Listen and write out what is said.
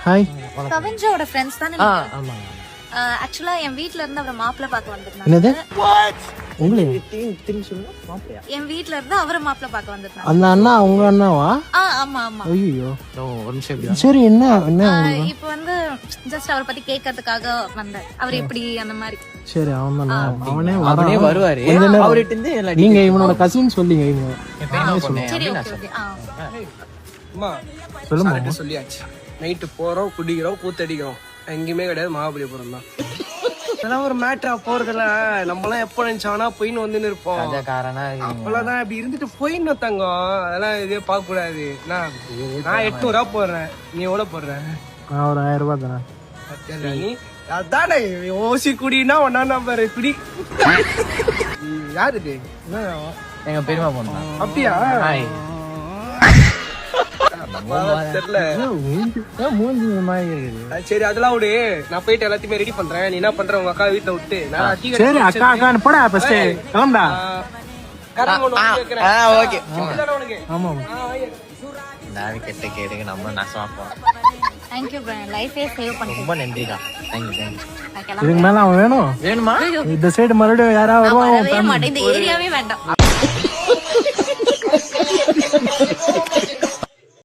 Hi. கவிஞ்சோட friends தானே? ஆமா. ஆக்சுவலா என் வீட்ல இருந்து அவரை மாப்பிள்ளை பார்க்க வந்திருந்தாங்க. என்னது? உங்களே என் வீட்ல இருந்து அவரை மாப்பிள்ளை பார்க்க வந்திருந்தாங்க. அந்த அண்ணா உங்க அண்ணாவா? ஆமா ஆமா. ஐயோ சரி. என்ன என்ன இப்போ வந்து ஜஸ்ட் அவரை பத்தி கேட்கறதுக்காக வந்தேன். அவர் எப்படி அந்த மாதிரி. சரி அவன் அவனே வருவாரு. அவர்கிட்ட இருந்து நீங்க இவனோட கசின் சொல்லிங்க. சரி ஓகே ஓகே. அம்மா சொல்லுமா. சொல்லியாச்சு. நைட்டு போறோம், குடிக்கிறோம், கூத்தடிக்கிறோம். எங்கேயுமே கிடையாது, மகாபலிபுரம் தான். இதெல்லாம் ஒரு மேட்டரா போறதுல நம்மளாம் எப்ப நினைச்சானா போயின்னு வந்துன்னு இருப்போம். அப்பெல்லாம் இப்படி இருந்துட்டு போயின்னு தங்கம். அதெல்லாம் இதே பார்க்க கூடாது. நான் 800 ரூபா போடுறேன், நீ எவ்வளவு போடுற? நான் ஒரு 1000 ரூபாய் தரேன். நீ அதானே ஓசி குடினா ஒன்னா நம்பர் குடி. யாரு இது? எங்க பெரியமா பொண்ணு. அப்படியா? தெரியல. சரி அதெல்லாம் விடு. நான் போயிட்டு எல்லாத்தையுமே ரெடி பண்றேன். நீ என்ன பண்ற? உங்க அக்கா வீட்டுல விட்டு சரி அக்கா அக்கா போடா ஃபர்ஸ்ட் கிளம்புடா. ஆமா கெட்ட கேடுங்க நம்ம நாசமா போறோம். Thank you bro. லைஃபே சேவ் பண்ணிட்டீங்க. ரொம்ப நன்றிடா. தேங்க்யூ. இதுக்கு மேல அவன் வேணுமா? வேணுமா? இந்த சைடு மறுபடியும் யாராவது வருவாங்க. வரவே மாட்டேன். இந்த ஏரியாவே வேண்டாம்.